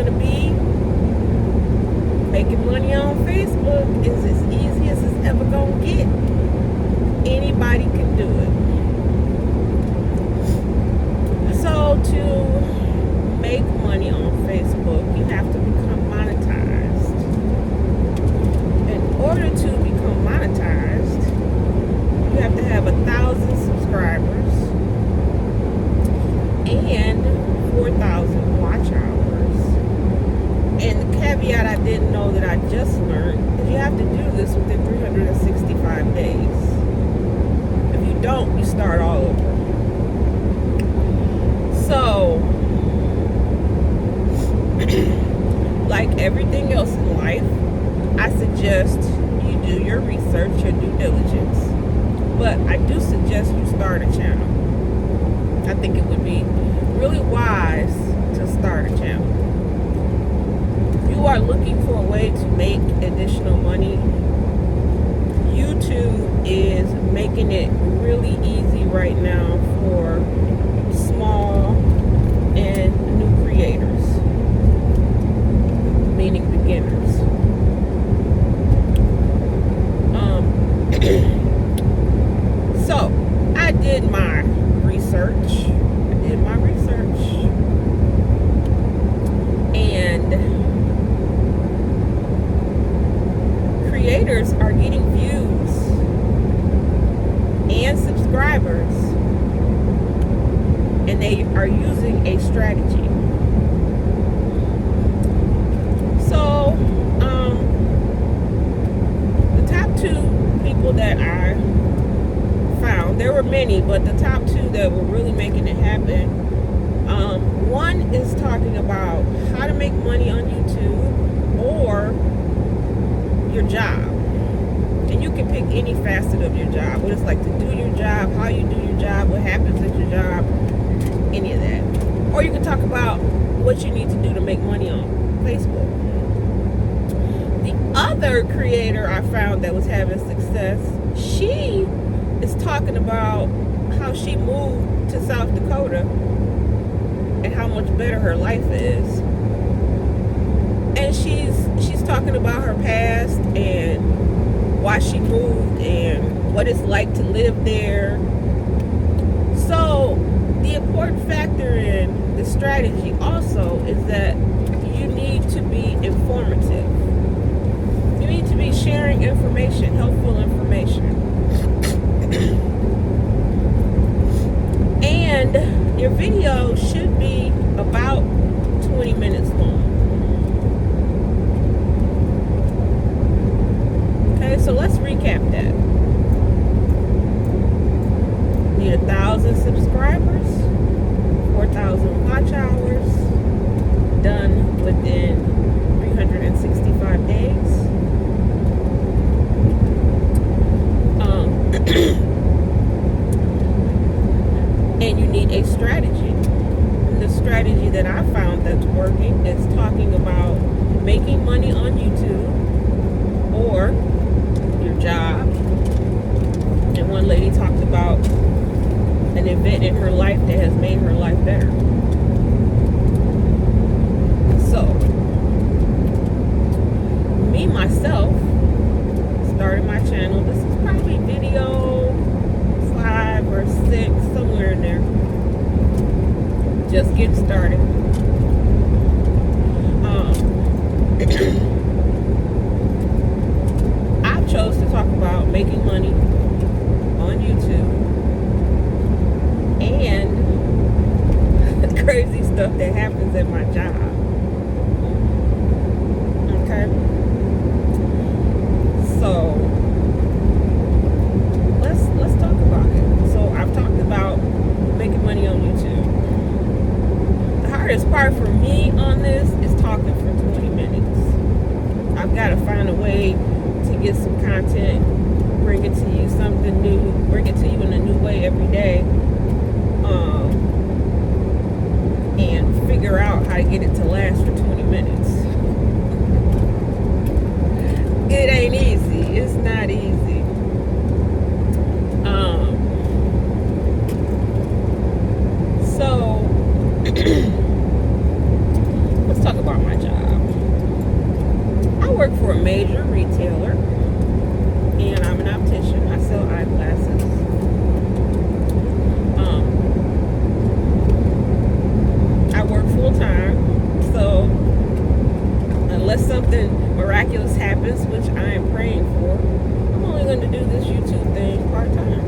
going to be making money on Facebook is as easy as it's ever going to get. Anybody can do it. So to make money on Facebook, you have to become monetized. In order to become monetized, you have to have 1,000 subscribers and 4,000 watch hours. And the caveat I didn't know that I just learned is you have to do this within 365 days. If you don't, you start all over. So, like everything else in life, I suggest you do your research, your due diligence. But I do suggest you start a channel. I think it would be really wise to start a channel. If you are looking for a way to make additional money, YouTube is making it really easy right now for small and new creators, meaning beginners. So I did my research. And creators are getting views and subscribers, and they are using a strategy. So, the top two people that I found, there were many, but the top two that were really making it happen, one is talking about how to make money on YouTube or your job. And you can pick any facet of your job, what it's like to do your job, how you do your job, what happens at your job, any of that. Or you can talk about what you need to do to make money on Facebook. The other creator I found that was having success, she is talking about how she moved to South Dakota and how much better her life is. And she's talking about her past and why she moved and what it's like to live there. So the important factor in the strategy also is that you need to be informative. You need to be sharing information, helpful information. And your video should be about 20 minutes long. Okay, so let's recap that. You need 1,000 subscribers, 4,000 watch hours, done within 365 days. And you need a strategy. And the strategy that I found that's working is talking about making money on YouTube or your job. And one lady talked about an event in her life that has made her life better. So, me, myself, started my channel. This is probably video 5 or 6, somewhere in there. Just getting started. I chose to talk about making money on YouTube and the crazy stuff that happens at my job. Okay? So let's talk about it. So I've talked about making money on YouTube. The hardest part for me on this is talking for 20 minutes. I've got to find a way to get some content, bring it to you, something new, bring it to you in a new way every day, and figure out how to get it to last for 20 minutes. It ain't easy. It's not easy. So let's talk about my retailer, and I'm an optician. I sell eyeglasses. I work full time, so unless something miraculous happens, which I am praying for, I'm only going to do this YouTube thing part time.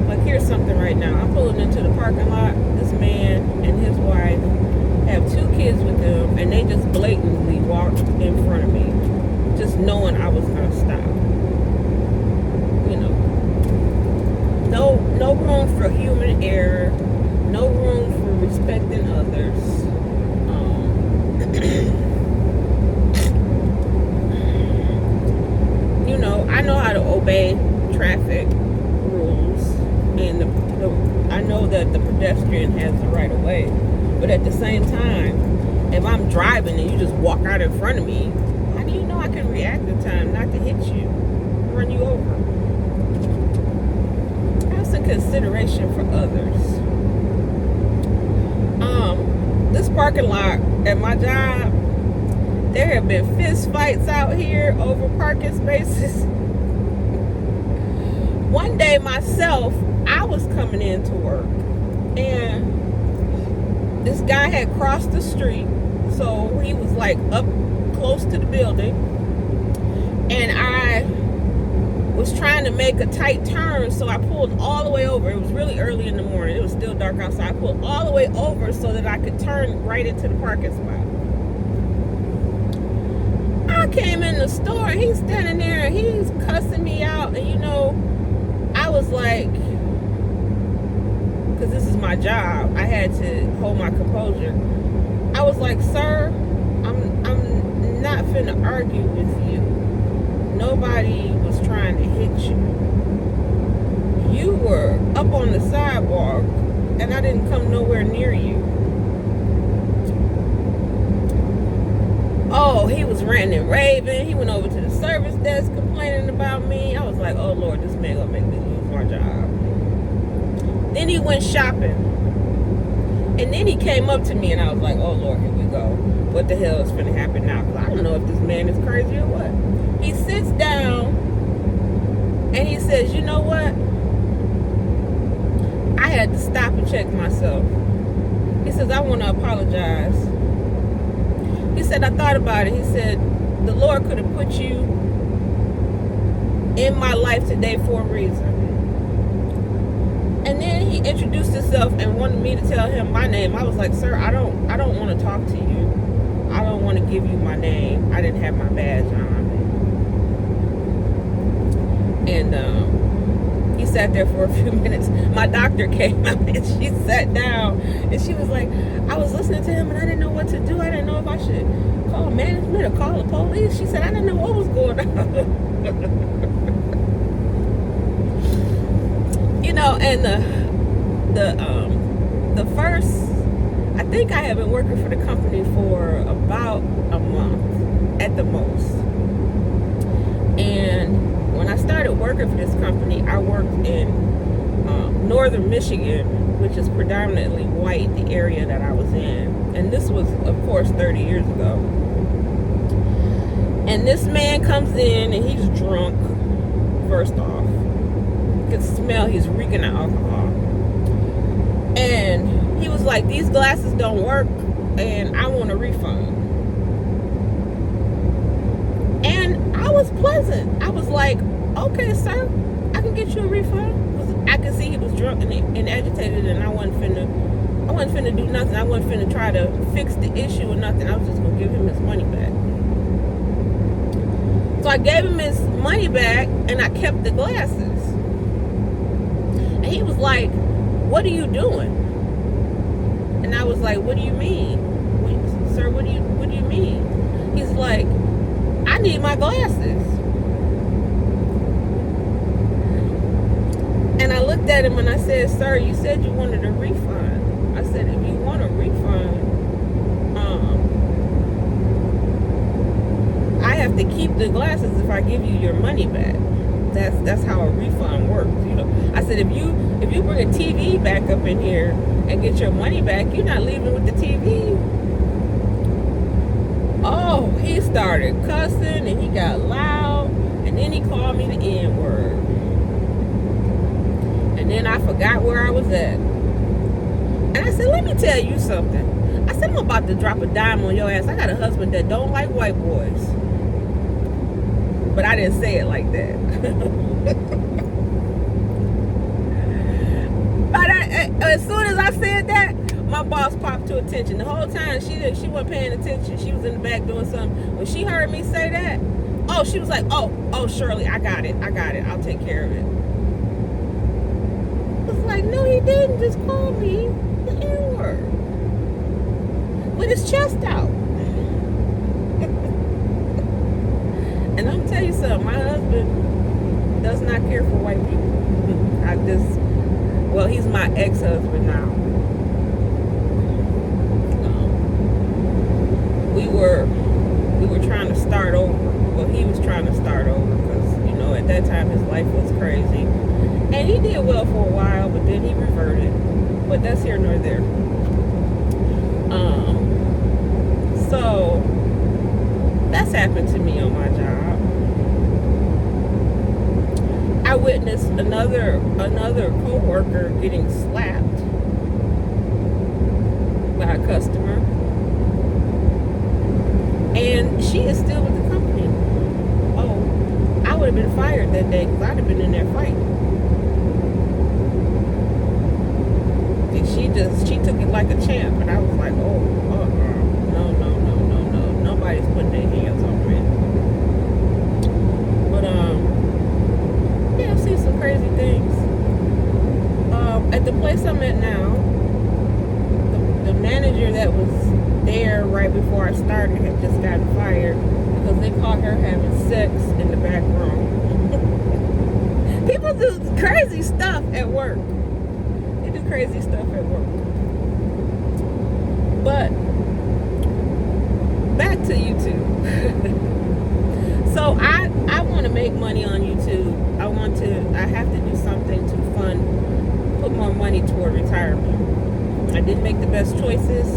But here's something right now. I'm pulling into the parking lot. This man and his wife have 2 kids with them, and they just blatantly walked in front of me, just knowing I was going to stop. You know, no room for human error, no room for respecting others. You know, I know how to obey traffic rules, and I know that the pedestrian has the right of way. But at the same time, if I'm driving and you just walk out in front of me, how do you know I can react in time not to hit you, run you over? Have some consideration for others. This parking lot at my job, there have been fist fights out here over parking spaces. One day myself, I was coming into work, and this guy had crossed the street, so he was like up close to the building, and I was trying to make a tight turn, so I pulled all the way over. It was really early in the morning. It was still dark outside. I pulled all the way over so that I could turn right into the parking spot. I came in the store, and he's standing there, and he's cussing me out, and you know, I was like, because this is my job, I had to hold my composure. I was like, sir, I'm not finna argue with you. Nobody was trying to hit you. You were up on the sidewalk, and I didn't come nowhere near you. Oh, he was ranting and raving. He went over to the service desk complaining about me. I was like, oh Lord, this man gonna make me lose my job. Then he went shopping. And then he came up to me, and I was like, oh Lord, here we go. What the hell is finna happen now? Because I don't know if this man is crazy or what. He sits down, and he says, you know what? I had to stop and check myself. He says, I want to apologize. He said, I thought about it. He said, the Lord could have put you in my life today for a reason. And then he introduced himself and wanted me to tell him my name. I was like, sir, I don't want to talk to you. I don't want to give you my name. I didn't have my badge on. And he sat there for a few minutes. My doctor came out, and she sat down, and she was like, I was listening to him, and I didn't know what to do. I didn't know if I should call management or call the police. She said, I didn't know what was going on. You know, and the first, I think I have been working for the company for about a month at the most. And when I started working for this company, I worked in northern Michigan, which is predominantly white, the area that I was in. And this was, of course, 30 years ago. And this man comes in, and he's drunk, first off. You can smell he's reeking of alcohol. And he was like, these glasses don't work, and I want a refund. And I was pleasant. I was like, okay, sir, I can get you a refund. I could see he was drunk and agitated, and I wasn't finna do nothing. I wasn't finna try to fix the issue or nothing. I was just gonna give him his money back. So I gave him his money back, and I kept the glasses. And he was like, what are you doing? And I was like, what do you mean? Sir, what do you mean? He's like, I need my glasses. And I looked at him and I said, sir, you said you wanted a refund. I said, if you want a refund, I have to keep the glasses if I give you your money back. That's how a refund works. You know, I said, if you bring a TV back up in here and get your money back, you're not leaving with the TV. Oh, he started cussing and he got loud, and then he called me the N-word. And then I forgot where I was at. And I said, let me tell you something. I said, I'm about to drop a dime on your ass. I got a husband that don't like white boys. But I didn't say it like that. But as soon as I said that, my boss popped to attention. The whole time she wasn't paying attention. She was in the back doing something. When she heard me say that, oh, she was like, oh, Shirley, I got it. I'll take care of it. I was like, no, he didn't. Just call me the N-word with his chest out. And I'm telling you something, my husband does not care for white people. Well, he's my ex-husband now. We were trying to start over. Well, he was trying to start over because, at that time his life was crazy. And he did well for a while, but then he reverted. But that's here nor there. So that's happened to me on my job. I witnessed another co-worker getting slapped by a customer, and she is still with the company. Oh, I would have been fired that day because I'd have been in there fighting. And she took it like a champ, and I was like, oh, no, nobody's putting their hands on me. But yeah, I've seen some crazy things. At the place I'm at now, the manager that was there right before I started had just gotten fired because they caught her having sex in the back room. People do crazy stuff at work. They do crazy stuff at work. But back to YouTube. So I want to make money on YouTube. I have to do something to put more money toward retirement. I didn't make the best choices,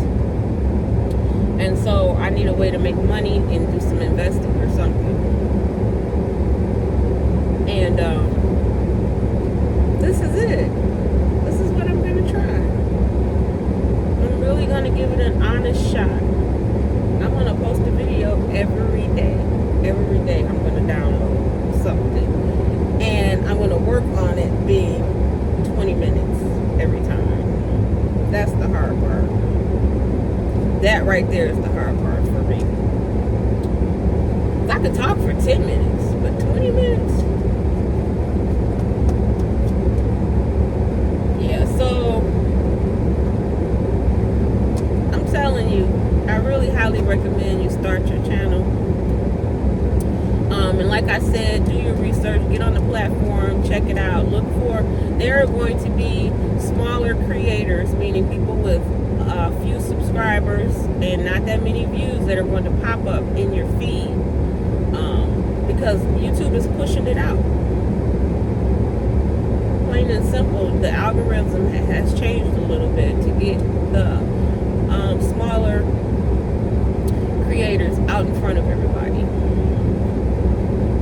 and so I need a way to make money and do some investing or something. And this is it. This is what I'm going to try. I'm really going to give it an honest shot. I'm going to post a video every day. Every day I'm going to download something. And I'm going to work on it being 20 minutes every time. That's the hard part. That right there is the hard part for me. I could talk for 10 minutes, but 20 minutes? Yeah, so I'm telling you, I really highly recommend you start your channel. And like I said, do your research, get on the platform, check it out. There are going to be smaller creators, meaning people with a few subscribers and not that many views that are going to pop up in your feed, because YouTube is pushing it out. Plain and simple, the algorithm has changed a little bit to get the smaller creators out in front of everybody.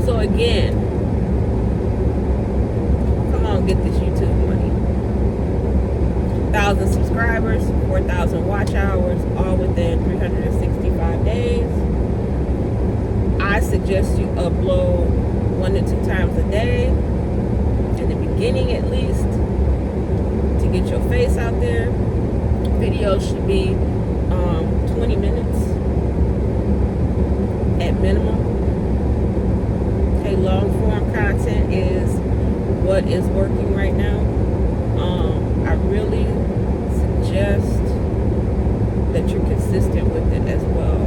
So again, come on, get this YouTube money. 1,000 subscribers, 4,000 watch hours, all within 365 days. I suggest you upload 1 to 2 times a day, in the beginning at least, to get your face out there. Videos should be 20 minutes at minimum. Okay, long form content is what is working right now. I really suggest that you're consistent with it as well.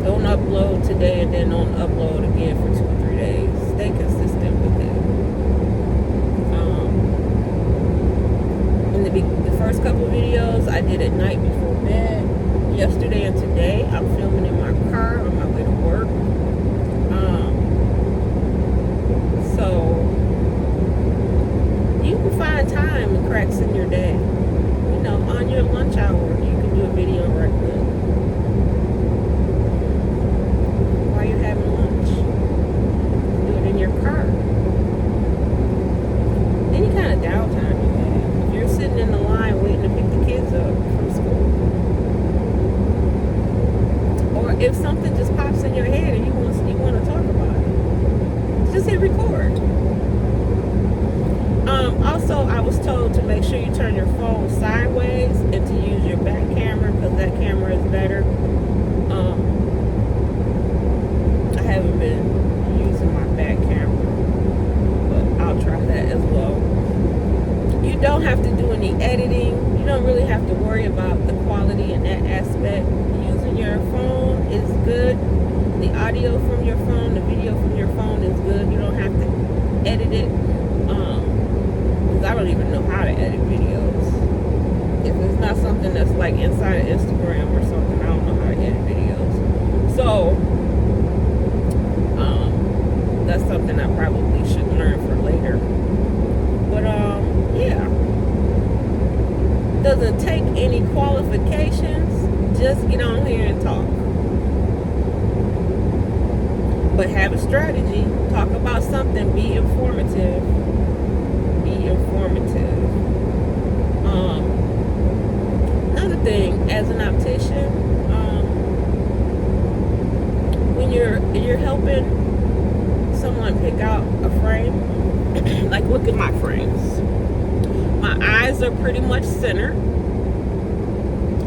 Don't upload today and then don't upload again for 2 or 3 days. Stay consistent with it. In the first couple of videos I did at night before bed. Yesterday and today I'm filming in my car on my way to work. So you can find time and cracks in your day. You know, on your lunch hour, you can do a video right quick. While you're having lunch. Do it in your car. Any kind of downtime you have. If you're sitting in the line waiting to pick the kids up from school. Or if something just pops in your head and you want to talk about it, just hit record. Also, I was told to make sure you turn your phone sideways and to use your back camera because that camera is better. I haven't been using my back camera, but I'll try that as well. You don't have to do any editing. You don't really have to worry about the quality in that aspect. Using your phone is good. The audio from your phone, the video from your phone is good. You don't have to edit it. I don't even know how to edit videos. If it's not something that's like inside of Instagram or something, I don't know how to edit videos. So, that's something I probably should learn for later. But, yeah. Doesn't take any qualifications. Just get on here and talk. But have a strategy. Talk about something. Be informative. Another thing, as an optician, when you're helping someone pick out a frame, like look at my frames. My eyes are pretty much center.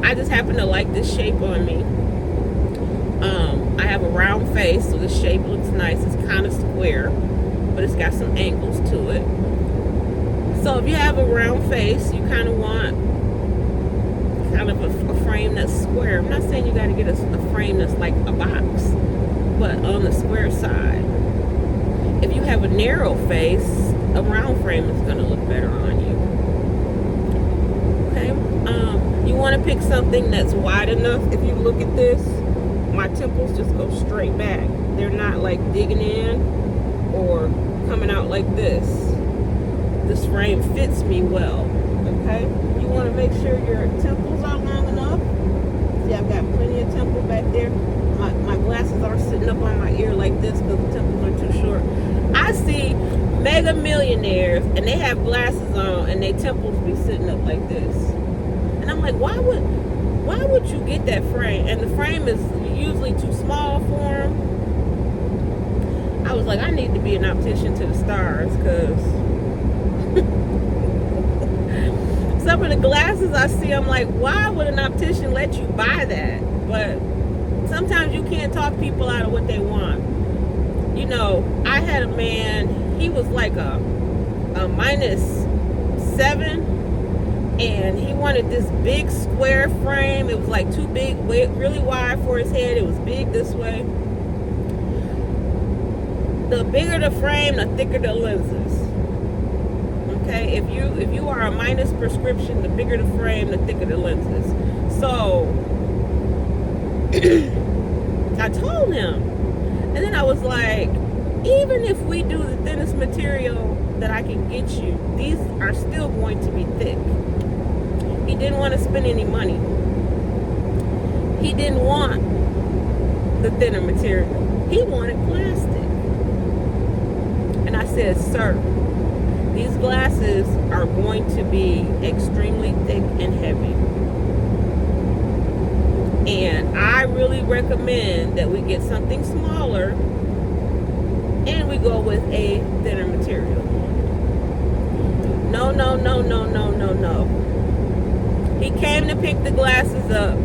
I just happen to like this shape on me. I have a round face, so the shape looks nice. It's kind of square, but it's got some angles to it. So if you have a round face, you kind of want kind of a frame that's square. I'm not saying you got to get a frame that's like a box, but on the square side. If you have a narrow face, a round frame is going to look better on you. Okay? You want to pick something that's wide enough. If you look at this, my temples just go straight back. They're not like digging in or coming out like this. This frame fits me well, okay? You want to make sure your temples are long enough. See, I've got plenty of temple back there. My glasses aren't sitting up on my ear like this because the temples are too short. I see mega millionaires and they have glasses on and their temples be sitting up like this. And I'm like, why would you get that frame? And the frame is usually too small for them. I was like, I need to be an optician to the stars because some of the glasses I see, I'm like, why would an optician let you buy that? But sometimes you can't talk people out of what they want. You know, I had a man, he was like a -7, and he wanted this big square frame. It was like too big, really wide for his head. It was big this way. The bigger the frame, the thicker the lenses. Okay, if you are a minus prescription, the bigger the frame, the thicker the lenses. So I told him, and then I was like, even if we do the thinnest material that I can get you, these are still going to be thick. He didn't want to spend any money. He didn't want the thinner material. He wanted plastic. And I said, sir, these glasses are going to be extremely thick and heavy. And I really recommend that we get something smaller and we go with a thinner material. No. He came to pick the glasses up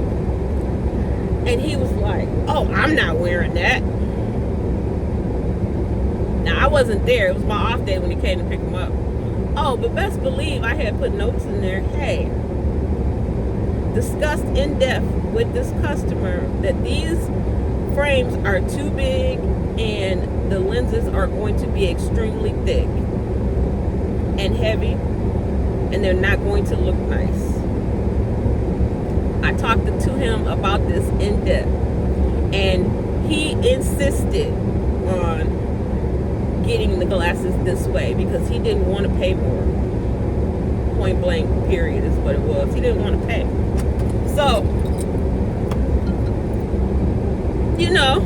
and he was like, oh, I'm not wearing that. Now, I wasn't there. It was my off day when he came to pick them up. Oh, but best believe I had put notes in there. Hey, discussed in depth with this customer that these frames are too big and the lenses are going to be extremely thick and heavy and they're not going to look nice. I talked to him about this in depth and he insisted on getting the glasses this way because he didn't want to pay more. Point blank, period, is what it was. He didn't want to pay. So, you know,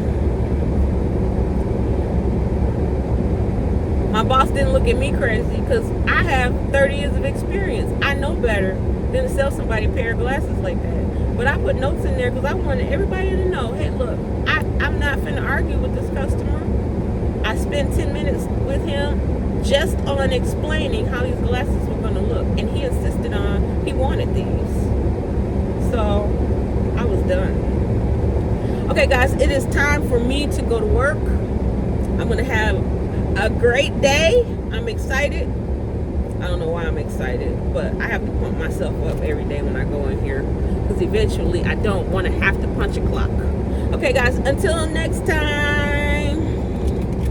my boss didn't look at me crazy because I have 30 years of experience. I know better than to sell somebody a pair of glasses like that. But I put notes in there because I wanted everybody to know, hey, look, I'm not finna argue with this customer. I spent 10 minutes with him just on explaining how these glasses were going to look. And he insisted on, he wanted these. So, I was done. Okay, guys, it is time for me to go to work. I'm going to have a great day. I'm excited. I don't know why I'm excited, but I have to pump myself up every day when I go in here because eventually I don't want to have to punch a clock. Okay, guys, until next time.